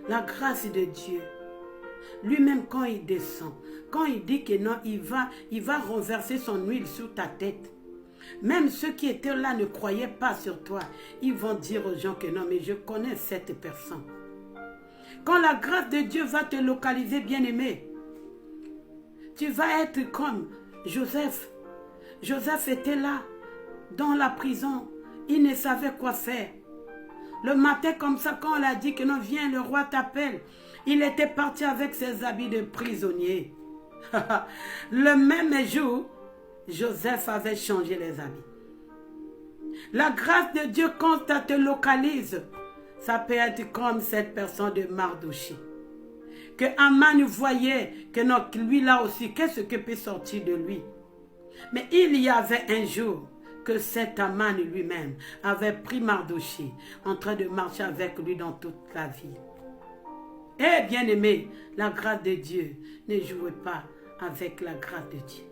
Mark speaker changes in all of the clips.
Speaker 1: La grâce de Dieu. Lui-même, quand il descend, quand il dit que non, il va renverser son huile sur ta tête. Même ceux qui étaient là ne croyaient pas sur toi. Ils vont dire aux gens que non, mais je connais cette personne. Quand la grâce de Dieu va te localiser, bien-aimé, tu vas être comme Joseph. Joseph était là, dans la prison. Il ne savait quoi faire. Le matin, comme ça, quand on l'a dit que non, viens, le roi t'appelle. Il était parti avec ses habits de prisonnier. Le même jour, Joseph avait changé les habits. La grâce de Dieu, quand ça te localise, ça peut être comme cette personne de Mardochée. Que Aman voyait que non, lui là aussi, qu'est-ce que peut sortir de lui? Mais il y avait un jour que cet Aman lui-même avait pris Mardochée en train de marcher avec lui dans toute la vie. Eh bien aimé, la grâce de Dieu, ne jouez pas avec la grâce de Dieu.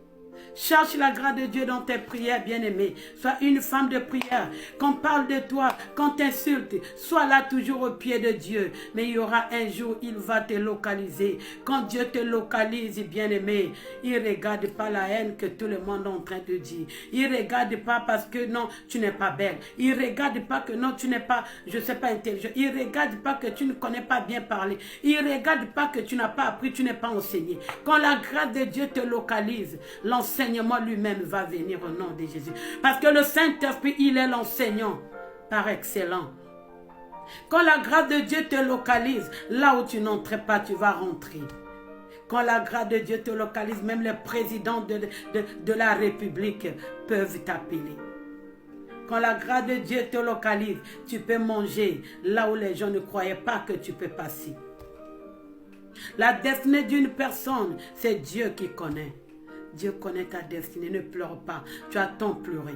Speaker 1: Cherche la grâce de Dieu dans tes prières, bien-aimé. Sois une femme de prière. Qu'on parle de toi, qu'on t'insulte, sois là toujours au pied de Dieu. Mais il y aura un jour, il va te localiser. Quand Dieu te localise, bien-aimé, il ne regarde pas la haine que tout le monde est en train de dire. Il ne regarde pas parce que non, tu n'es pas belle. Il ne regarde pas que non, tu n'es pas, je ne sais pas, intelligent. Il ne regarde pas que tu ne connais pas bien parler. Il ne regarde pas que tu n'as pas appris, tu n'es pas enseigné. Quand la grâce de Dieu te localise, l'enseignement lui-même va venir au nom de Jésus. Parce que le Saint-Esprit, il est l'enseignant par excellence. Quand la grâce de Dieu te localise, là où tu n'entres pas, tu vas rentrer. Quand la grâce de Dieu te localise, même les présidents de la République peuvent t'appeler. Quand la grâce de Dieu te localise, tu peux manger là où les gens ne croyaient pas que tu peux passer. La destinée d'une personne, c'est Dieu qui connaît. Dieu connaît ta destinée, ne pleure pas. Tu as tant pleuré.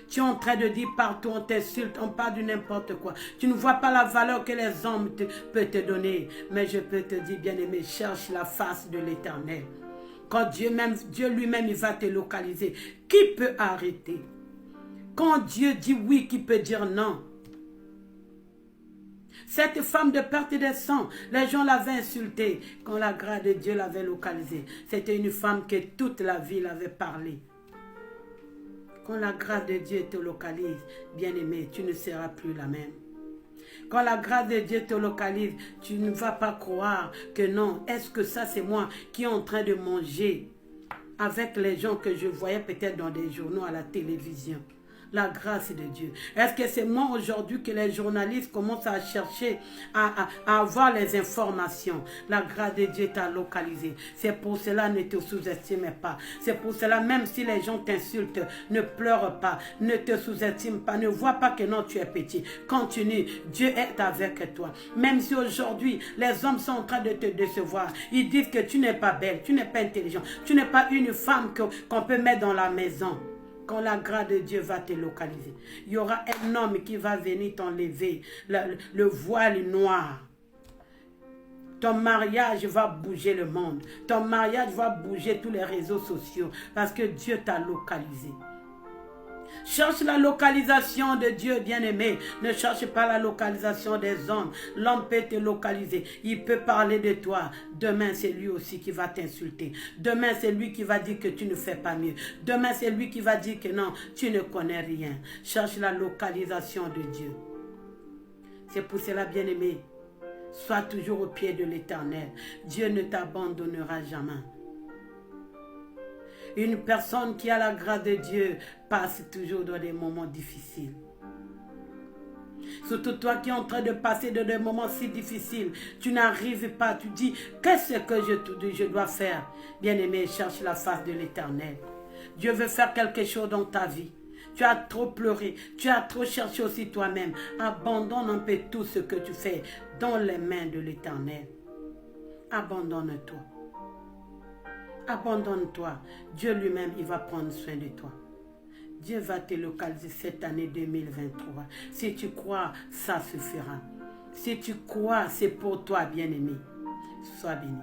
Speaker 1: Tu es en train de dire partout, on t'insulte, on parle de n'importe quoi. Tu ne vois pas la valeur que les hommes peuvent te donner. Mais je peux te dire, bien-aimé, cherche la face de l'Éternel. Quand Dieu lui-même, il va te localiser, qui peut arrêter? Quand Dieu dit oui, qui peut dire non? Cette femme de perte des sangs, les gens l'avaient insultée. Quand la grâce de Dieu l'avait localisée, c'était une femme que toute la ville avait parlé. Quand la grâce de Dieu te localise, bien-aimé, tu ne seras plus la même. Quand la grâce de Dieu te localise, tu ne vas pas croire que non. Est-ce que ça c'est moi qui est en train de manger avec les gens que je voyais peut-être dans des journaux à la télévision? La grâce de Dieu. Est-ce que c'est moi aujourd'hui que les journalistes commencent à chercher à avoir les informations? La grâce de Dieu t'a localisé. C'est pour cela, ne te sous-estime pas. C'est pour cela, même si les gens t'insultent, ne pleure pas, ne te sous-estime pas, ne vois pas que non, tu es petit. Continue, Dieu est avec toi. Même si aujourd'hui, les hommes sont en train de te décevoir, ils disent que tu n'es pas belle, tu n'es pas intelligente, tu n'es pas une femme qu'on peut mettre dans la maison. Quand la grâce de Dieu va te localiser, il y aura un homme qui va venir t'enlever le voile noir. Ton mariage va bouger le monde. Ton mariage va bouger tous les réseaux sociaux parce que Dieu t'a localisé. Cherche la localisation de Dieu, bien-aimé. Ne cherche pas la localisation des hommes. L'homme peut te localiser. Il peut parler de toi. Demain, c'est lui aussi qui va t'insulter. Demain, c'est lui qui va dire que tu ne fais pas mieux. Demain, c'est lui qui va dire que non, tu ne connais rien. Cherche la localisation de Dieu. C'est pour cela, bien-aimé, sois toujours au pied de l'Éternel. Dieu ne t'abandonnera jamais. Une personne qui a la grâce de Dieu passe toujours dans des moments difficiles. Surtout toi qui es en train de passer dans des moments si difficiles, tu n'arrives pas, tu dis, qu'est-ce que je dois faire? Bien-aimé, cherche la face de l'Éternel. Dieu veut faire quelque chose dans ta vie. Tu as trop pleuré, tu as trop cherché aussi toi-même. Abandonne un peu tout ce que tu fais dans les mains de l'Éternel. Abandonne-toi. Abandonne-toi. Dieu lui-même, il va prendre soin de toi. Dieu va te localiser cette année 2023. Si tu crois, ça suffira. Si tu crois, c'est pour toi, bien-aimé. Sois béni.